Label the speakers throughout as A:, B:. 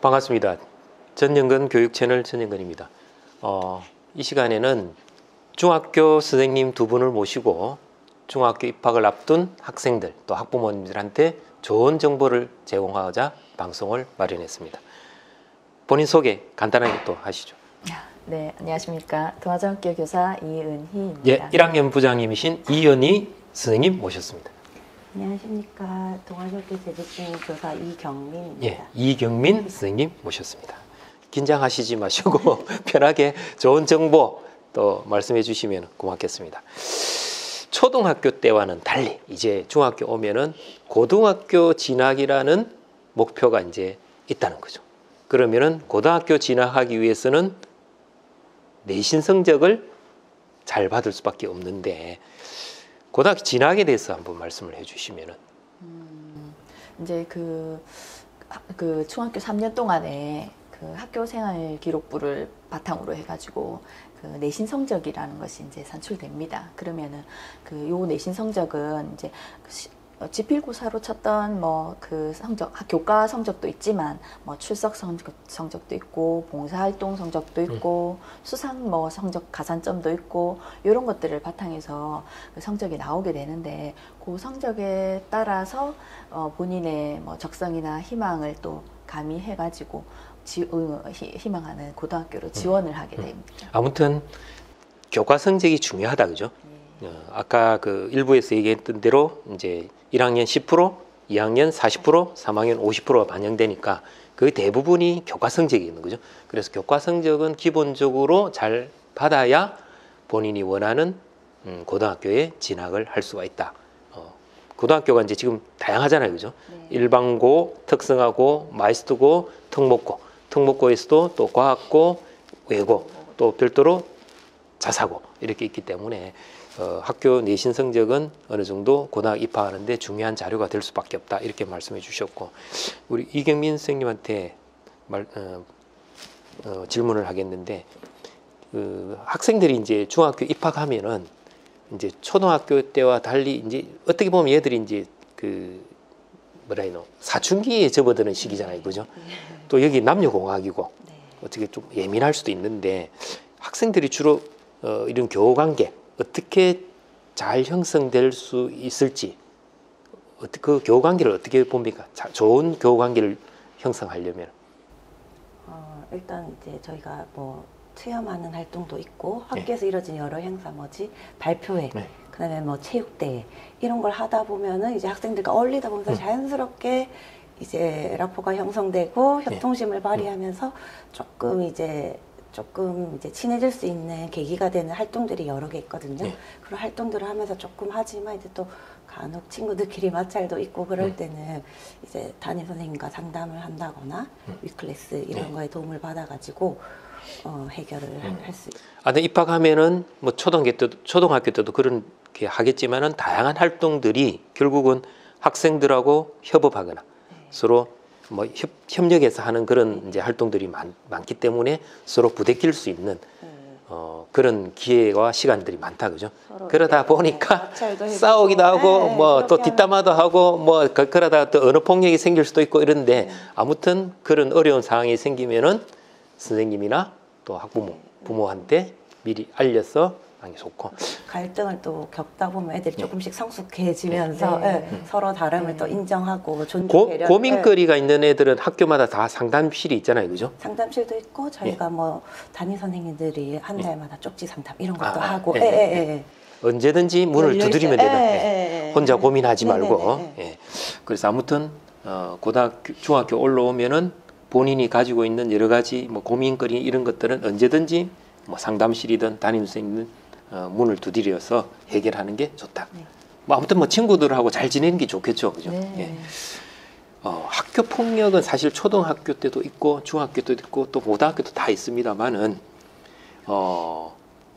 A: 반갑습니다. 전영근 교육채널 전영근입니다. 이 시간에는 중학교 선생님 두 분을 모시고 중학교 입학을 앞둔 학생들 또 학부모님들한테 좋은 정보를 제공하고자 방송을 마련했습니다. 본인 소개 간단하게 또 하시죠.
B: 네, 안녕하십니까. 동아중학교 교사 이은희입니다.
A: 예, 1학년 부장님이신 이은희 선생님 모셨습니다.
C: 안녕하십니까. 동아중학교 재직중 교사 이경민입니다.
A: 예, 이경민 선생님 모셨습니다. 긴장하시지 마시고 편하게 좋은 정보 또 말씀해 주시면 고맙겠습니다. 초등학교 때와는 달리 이제 중학교 오면은 고등학교 진학이라는 목표가 이제 있다는 거죠. 그러면은 고등학교 진학하기 위해서는 내신 성적을 잘 받을 수밖에 없는데 고등학교 진학에 대해서 한번 말씀을 해주시면은
B: 이제 그 중학교 3년 동안에 그 학교 생활 기록부를 바탕으로 해가지고 그 내신 성적이라는 것이 이제 산출됩니다. 그러면은 그 요 내신 성적은 이제 지필고사로 쳤던 뭐 그 성적, 교과 성적도 있지만 뭐 출석 성적도 있고 봉사활동 성적도 있고 수상 뭐 성적 가산점도 있고 이런 것들을 바탕해서 그 성적이 나오게 되는데 그 성적에 따라서 본인의 뭐 적성이나 희망을 또 가미해가지고 희망하는 고등학교로 지원을 하게 됩니다.
A: 아무튼 교과 성적이 중요하다, 그죠? 아까 그 일부에서 얘기했던 대로 이제 1학년 10%, 2학년 40%, 3학년 50%가 반영되니까 그 대부분이 교과 성적이 있는 거죠. 그래서 교과 성적은 기본적으로 잘 받아야 본인이 원하는 고등학교에 진학을 할 수가 있다. 고등학교가 이제 지금 다양하잖아요, 그죠?
B: 네.
A: 일반고, 특성화고, 마이스터고, 특목고, 특목고에서도 또 과학고, 외고, 또 별도로 자사고 이렇게 있기 때문에 학교 내신 성적은 어느 정도 고등학교 입학하는데 중요한 자료가 될 수밖에 없다 이렇게 말씀해 주셨고, 우리 이경민 선생님한테 질문을 하겠는데 학생들이 이제 중학교 입학하면은 이제 초등학교 때와 달리 이제 어떻게 보면 얘들이 이제 그 뭐라 해노 사춘기에 접어드는 시기잖아요, 그죠? 또 여기 남녀공학이고 어떻게 좀 예민할 수도 있는데 학생들이 주로 이런 교우관계 어떻게 잘 형성될 수 있을지, 그 교우관계를 어떻게 봅니까? 좋은 교우관계를 형성하려면
C: 일단 이제 저희가 뭐 체험하는 활동도 있고 학교에서 이루어진 여러 행사, 발표회, 그다음에 뭐 체육대회 이런 걸 하다 보면은 이제 학생들과 어울리다 보면서 자연스럽게 이제 라포가 형성되고 협동심을 발휘하면서 조금 이제 친해질 수 있는 계기가 되는 활동들이 여러 개 있거든요. 그런 활동들을 하면서 조금 하지만 이제 또 간혹 친구들끼리 마찰도 있고 그럴 때는 이제 담임 선생님과 상담을 한다거나 위클래스 이런 거에 도움을 받아가지고 해결을 할 수 있어요.
A: 근데 입학하면은 뭐 초등학교 때도 그렇게 하겠지만은 다양한 활동들이 결국은 학생들하고 협업하거나 서로 뭐 협력해서 하는 그런 이제 활동들이 많기 때문에 서로 부대낄 수 있는 그런 기회와 시간들이 많다, 그죠? 그러다 보니까 싸우기도 하고 뭐 또 뒷담화도 하고 뭐 그러다가 또 언어 폭력이 생길 수도 있고 이런데 아무튼 그런 어려운 상황이 생기면은 선생님이나 또 학부모, 부모한테 미리 알려서 하는 게 좋고,
C: 갈등을 또 겪다 보면 애들이 조금씩 성숙해지면서 서로 다름을 또 인정하고 존중해야
A: 고민거리가 있는 애들은 학교마다 다 상담실이 있잖아요, 그죠?
C: 상담실도 있고 저희가 뭐 담임 선생님들이 한 달마다 쪽지 상담 이런 것도 하고
A: 언제든지 문을 두드리면 되는 혼자 고민하지 말고 그래서 아무튼 고등학교, 중학교 올라오면은 본인이 가지고 있는 여러 가지 뭐 고민거리 이런 것들은 언제든지 뭐 상담실이든 담임 선생님은 문을 두드려서 해결하는 게 좋다. 뭐 아무튼 뭐 친구들하고 잘 지내는 게 좋겠죠, 그죠? 학교 폭력은 사실 초등학교 때도 있고 중학교 때도 있고 또 고등학교도 다 있습니다만은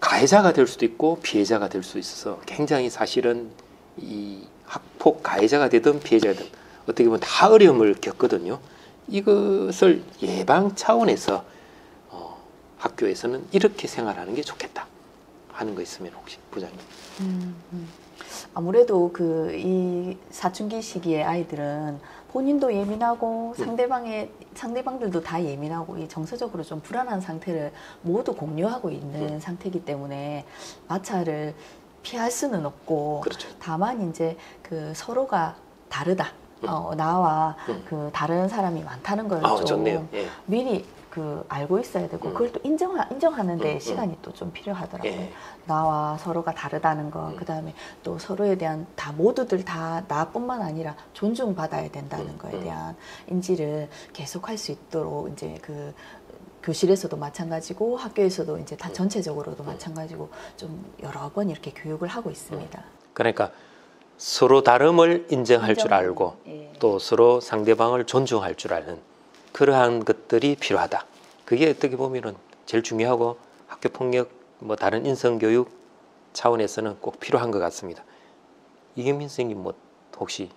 A: 가해자가 될 수도 있고 피해자가 될 수 있어서 굉장히 사실은 이 학폭 가해자가 되든 피해자가 되든 어떻게 보면 다 어려움을 겪거든요. 이것을 예방 차원에서 학교에서는 이렇게 생활하는 게 좋겠다 하는 거 있으면 혹시 부장님?
B: 아무래도 이 사춘기 시기의 아이들은 본인도 예민하고 상대방들도 다 예민하고 이 정서적으로 좀 불안한 상태를 모두 공유하고 있는 상태이기 때문에 마찰을 피할 수는 없고
A: 그렇죠.
B: 다만 이제 그 서로가 다르다. 나와 그 다른 사람이 많다는 걸 좀
A: 좋네요. 예.
B: 미리 그 알고 있어야 되고 그걸 또 인정하는데 시간이 또 좀 필요하더라고요.
A: 예.
B: 나와 서로가 다르다는 거, 그다음에 또 서로에 대한 모두들 다 나뿐만 아니라 존중받아야 된다는 거에 대한 인지를 계속할 수 있도록 이제 그 교실에서도 마찬가지고 학교에서도 이제 다 전체적으로도 마찬가지고 좀 여러 번 이렇게 교육을 하고 있습니다.
A: 그러니까 서로 다름을 인정할 줄 알고
B: 예.
A: 또 서로 상대방을 존중할 줄 아는 그러한 것들이 필요하다. 그게 어떻게 보면은 제일 중요하고 학교 폭력 뭐 다른 인성 교육 차원에서는 꼭 필요한 것 같습니다. 이경민 선생님 뭐 혹시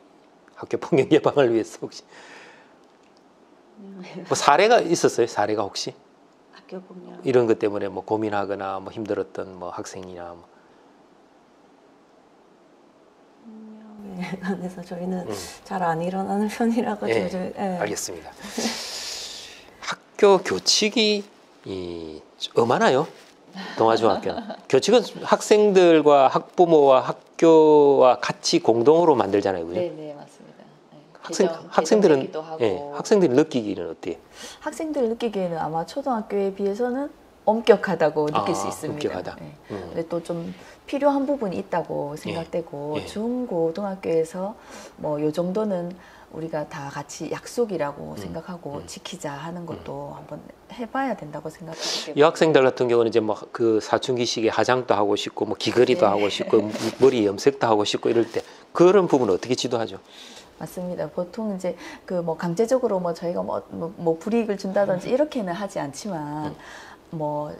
A: 학교 폭력 예방을 위해서 혹시 뭐 사례가 있었어요? 사례가 혹시
C: 학교 폭력
A: 이런 것 때문에 뭐 고민하거나 뭐 힘들었던 뭐 학생이나 뭐.
C: 폭력에 관해서 저희는 잘 안 일어나는 편이라 가지고
A: 알겠습니다. 학교 교칙이 엄하나요? 동아중학교는 교칙은 학생들과 학부모와 학교와 같이 공동으로 만들잖아요, 그죠?
B: 네, 맞습니다.
A: 학생들은
B: 하고.
A: 학생들이 느끼기는 어때요?
B: 학생들 느끼기에는 아마 초등학교에 비해서는 엄격하다고 느낄 수 있습니다.
A: 엄격하다.
B: 네. 근데 또 좀 필요한 부분이 있다고 생각되고 중고등학교에서 뭐 요 정도는 우리가 다 같이 약속이라고 생각하고 지키자 하는 것도 한번 해봐야 된다고 생각하기 때문에
A: 여학생들 같은 경우는 이제 뭐 그 사춘기 시기에 화장도 하고 싶고 뭐 귀걸이도 하고 싶고 머리 염색도 하고 싶고 이럴 때 그런 부분은 어떻게 지도하죠?
B: 맞습니다. 보통 이제 그 뭐 강제적으로 뭐 저희가 뭐 불이익을 준다든지 이렇게는 하지 않지만 뭐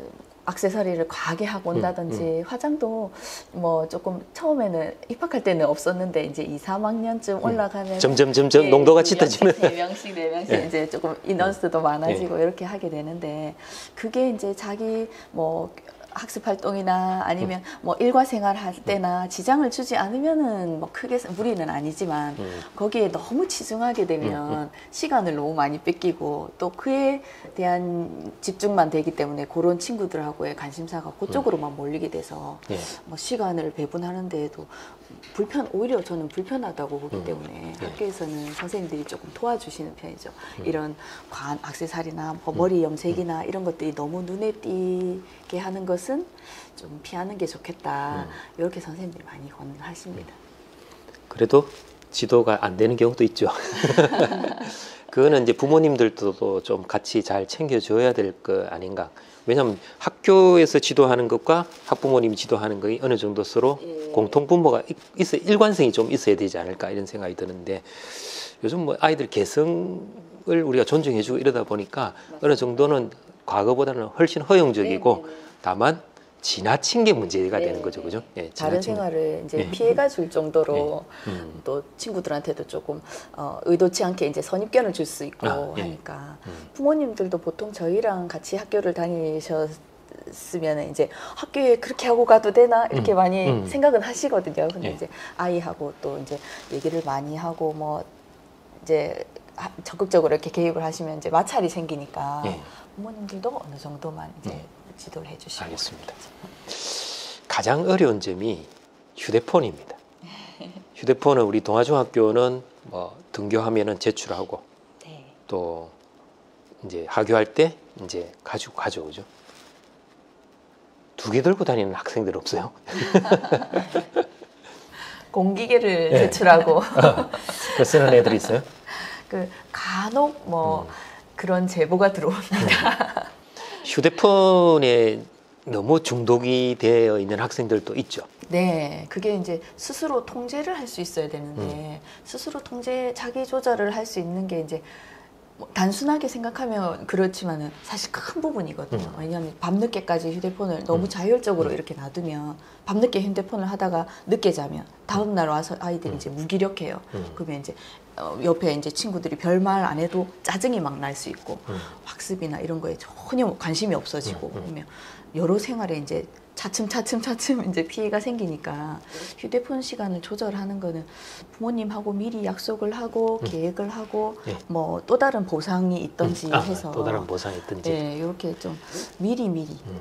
B: 액세서리를 과하게 하고 온다든지 화장도 뭐 조금 처음에는 입학할 때는 없었는데 이제 2, 3학년쯤 올라가면
A: 점점 농도가 짙어지는
B: 3명씩 4명씩 이제 조금 인원수도 많아지고 이렇게 하게 되는데 그게 이제 자기 뭐 학습 활동이나 아니면 뭐 일과 생활할 때나 지장을 주지 않으면은 뭐 크게 무리는 아니지만 거기에 너무 치중하게 되면 시간을 너무 많이 뺏기고 또 그에 대한 집중만 되기 때문에 그런 친구들하고의 관심사가 그쪽으로만 몰리게 돼서 뭐 시간을 배분하는 데에도 오히려 저는 불편하다고 보기 때문에 학교에서는 선생님들이 조금 도와주시는 편이죠. 이런 과한 액세서리나 뭐 머리 염색이나 이런 것들이 너무 눈에 띄게 하는 것은 좀 피하는 게 좋겠다. 이렇게 선생님들이 많이 권하십니다.
A: 그래도 지도가 안 되는 경우도 있죠. 그거는 이제 부모님들도 좀 같이 잘 챙겨줘야 될 거 아닌가. 왜냐하면 학교에서 지도하는 것과 학부모님이 지도하는 것이 어느 정도 서로 공통 분모가 일관성이 좀 있어야 되지 않을까 이런 생각이 드는데 요즘 뭐 아이들 개성을 우리가 존중해주고 이러다 보니까 어느 정도는 과거보다는 훨씬 허용적이고 다만 지나친 게 문제가 되는 거죠, 그죠? 예,
B: 다른 생활을 이제 피해가 줄 정도로 또 친구들한테도 조금 의도치 않게 이제 선입견을 줄 수 있고 하니까 부모님들도 보통 저희랑 같이 학교를 다니셨으면 이제 학교에 그렇게 하고 가도 되나 이렇게 많이 생각은 하시거든요. 근데 이제 아이하고 또 이제 얘기를 많이 하고 뭐 이제 적극적으로 이렇게 개입을 하시면 이제 마찰이 생기니까 부모님들도 어느 정도만 이제 지도를 해주시고.
A: 알겠습니다. 가장 어려운 점이 휴대폰입니다. 휴대폰은 우리 동아중학교는 뭐 등교하면은 제출하고 또 이제 하교할 때 이제 가지고 가죠, 그죠? 2개 들고 다니는 학생들 없어요?
B: 공기계를 제출하고.
A: 그 쓰는 애들 있어요?
B: 그 간혹 뭐 그런 제보가 들어옵니다.
A: 휴대폰에 너무 중독이 되어 있는 학생들도 있죠.
B: 네, 그게 이제 스스로 통제를 할 수 있어야 되는데 스스로 자기 조절을 할 수 있는 게 이제 뭐 단순하게 생각하면 그렇지만은 사실 큰 부분이거든요. 왜냐하면 밤늦게까지 휴대폰을 너무 자율적으로 이렇게 놔두면 밤늦게 휴대폰을 하다가 늦게 자면 다음 날 와서 아이들이 이제 무기력해요. 그러면 이제 옆에 이제 친구들이 별말 안 해도 짜증이 막 날 수 있고 학습이나 이런 거에 전혀 관심이 없어지고 그러면 여러 생활에 이제 차츰 이제 피해가 생기니까 휴대폰 시간을 조절하는 거는 부모님하고 미리 약속을 하고 계획을 하고
A: 예.
B: 뭐 또 다른 보상이 있던지 해서
A: 또 다른 보상이 있든지.
B: 네, 이렇게 좀 미리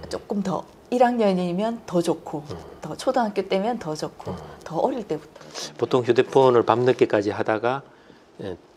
B: 조금 더 1학년이면 더 좋고 더 초등학교 때면 더 좋고 더 어릴 때부터
A: 보통 휴대폰을 밤늦게까지 하다가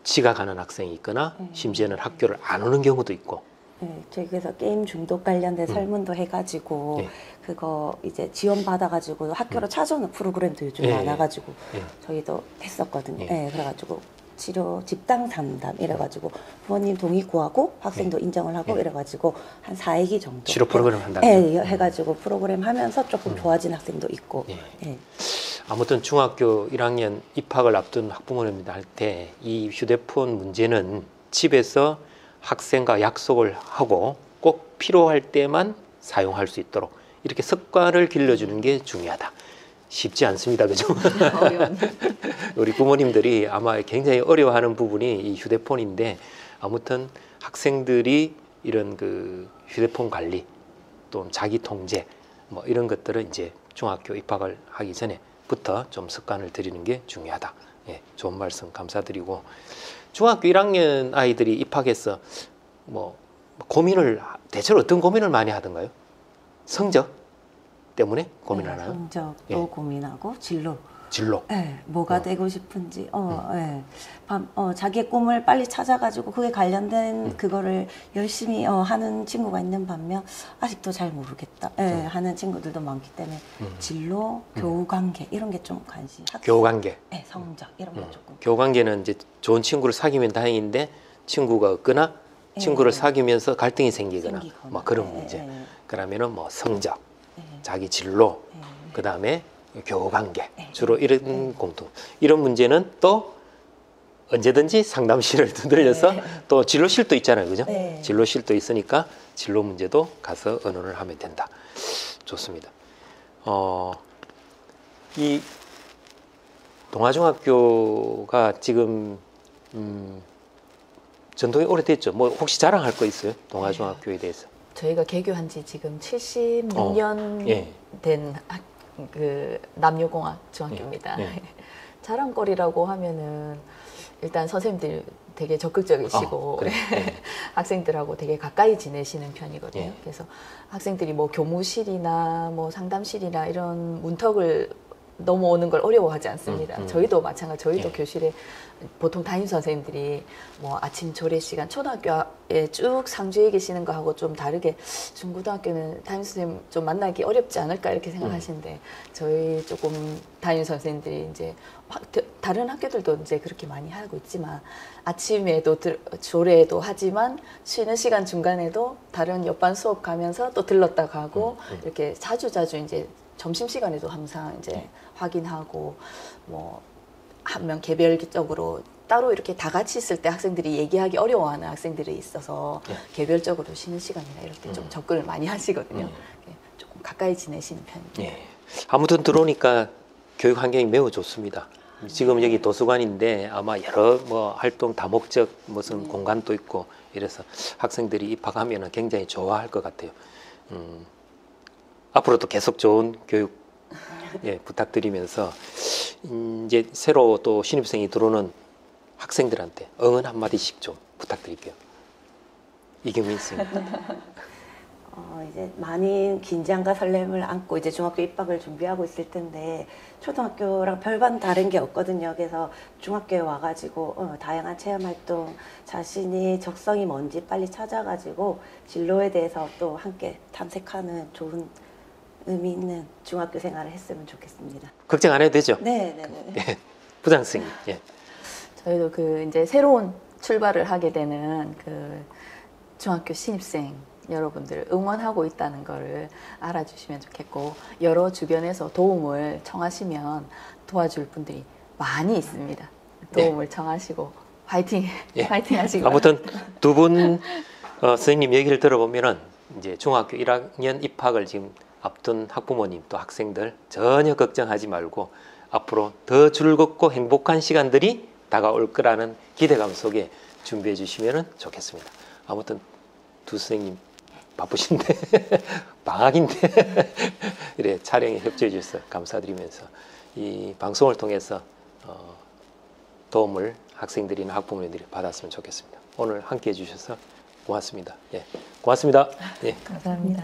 A: 지각하는 학생이 있거나 심지어는 학교를 안 오는 경우도 있고.
C: 네, 저희 그래서 게임 중독 관련된 설문도 해가지고
A: 예.
C: 그거 이제 지원 받아가지고 학교로 찾아오는 프로그램도 요즘
A: 예.
C: 많아가지고
A: 예.
C: 저희도 했었거든요.
A: 예.
C: 네, 그래가지고 치료 집단 상담 이래가지고 부모님 동의 구하고 학생도 인정을 하고 이래가지고 한 4회기 정도
A: 치료 프로그램 한다.
C: 네, 해가지고 프로그램 하면서 조금 좋아진 학생도 있고.
A: 예.
C: 예.
A: 아무튼 중학교 1학년 입학을 앞둔 학부모님들 할 때 이 휴대폰 문제는 집에서 학생과 약속을 하고 꼭 필요할 때만 사용할 수 있도록 이렇게 습관을 길러주는 게 중요하다. 쉽지 않습니다. 그죠?
B: 어려운
A: 우리 부모님들이 아마 굉장히 어려워하는 부분이 이 휴대폰인데 아무튼 학생들이 이런 그 휴대폰 관리 또 자기 통제 뭐 이런 것들은 이제 중학교 입학을 하기 전에부터 좀 습관을 들이는 게 중요하다. 예, 좋은 말씀 감사드리고 중학교 1학년 아이들이 입학해서 뭐 고민을 대체로 어떤 고민을 많이 하던가요? 성적 때문에 고민하나요?
C: 성적도
A: 예.
C: 고민하고 진로.
A: 진로.
C: 네, 뭐가 되고 싶은지, 자기의 꿈을 빨리 찾아가지고 그게 관련된 그거를 열심히 하는 친구가 있는 반면 아직도 잘 모르겠다 하는 친구들도 많기 때문에 진로, 교우관계 이런 게 좀 관심.
A: 교우관계.
C: 네, 성적 이런 게 조금.
A: 교우관계는 이제 좋은 친구를 사귀면 다행인데 친구가 없거나 친구를 사귀면서 갈등이 생기거나 뭐 그런 문제. 그러면은 뭐 성적, 자기 진로, 그 다음에 교우관계 주로 이런 이런 문제는 또 언제든지 상담실을 두들려서 또 진로실도 있잖아요, 그죠?
C: 네.
A: 진로실도 있으니까 진로 문제도 가서 의논을 하면 된다. 좋습니다. 이 동아중학교가 지금 전통이 오래됐죠. 뭐 혹시 자랑할 거 있어요? 동아중학교에 대해서?
B: 저희가 개교한 지 지금 76년
A: 예.
B: 된 그 남녀공학 중학교입니다.
A: 예.
B: 자랑거리라고 하면은 일단 선생님들 되게 적극적이시고
A: 그래. 예.
B: 학생들하고 되게 가까이 지내시는 편이거든요.
A: 예.
B: 그래서 학생들이 뭐 교무실이나 뭐 상담실이나 이런 문턱을 넘어오는 걸 어려워하지 않습니다. 저희도 마찬가지. 저희도
A: 예.
B: 교실에 보통 담임 선생님들이 뭐 아침 조례 시간 초등학교에 쭉 상주해 계시는 거하고 좀 다르게 중고등학교는 담임 선생님 좀 만나기 어렵지 않을까 이렇게 생각하시는데 저희 조금 담임 선생님들이 이제 다른 학교들도 이제 그렇게 많이 하고 있지만 아침에도 조례도 하지만 쉬는 시간 중간에도 다른 옆반 수업 가면서 또 들렀다 가고 이렇게 자주 이제 점심시간에도 항상 이제 확인하고 뭐 한 명 개별적으로 따로 이렇게 다 같이 있을 때 학생들이 얘기하기 어려워하는 학생들이 있어서 개별적으로 쉬는 시간이나 이럴 때 좀 접근을 많이 하시거든요. 조금 가까이 지내시는 편입니다.
A: 예. 아무튼 들어오니까 교육 환경이 매우 좋습니다. 지금 여기 도서관인데 아마 여러 뭐 활동 다목적 무슨 공간도 있고 이래서 학생들이 입학하면 굉장히 좋아할 것 같아요. 앞으로도 계속 좋은 교육 부탁드리면서 이제 새로 또 신입생이 들어오는 학생들한테 응원 한마디씩 좀 부탁드릴게요. 이경민 선생님.
C: 이제 많은 긴장과 설렘을 안고 이제 중학교 입학을 준비하고 있을 텐데 초등학교랑 별반 다른 게 없거든요. 그래서 중학교에 와가지고 다양한 체험활동, 자신이 적성이 뭔지 빨리 찾아가지고 진로에 대해서 또 함께 탐색하는 좋은 의미 있는 중학교 생활을 했으면 좋겠습니다.
A: 걱정 안 해도 되죠?
C: 네.
A: 부장 선생님. 예.
B: 저희도 그 이제 새로운 출발을 하게 되는 그 중학교 신입생 여러분들 응원하고 있다는 거를 알아주시면 좋겠고 여러 주변에서 도움을 청하시면 도와줄 분들이 많이 있습니다. 도움을 청하시고 화이팅 하시고
A: 아무튼 두 분 선생님 얘기를 들어보면은 이제 중학교 1학년 입학을 지금 앞둔 학부모님 또 학생들 전혀 걱정하지 말고 앞으로 더 즐겁고 행복한 시간들이 다가올 거라는 기대감 속에 준비해 주시면 좋겠습니다. 아무튼 두 선생님 바쁘신데 방학인데 이래 촬영에 협조해 주셔서 감사드리면서 이 방송을 통해서 도움을 학생들이나 학부모님들이 받았으면 좋겠습니다. 오늘 함께해 주셔서 고맙습니다. 예, 고맙습니다. 예.
B: 감사합니다.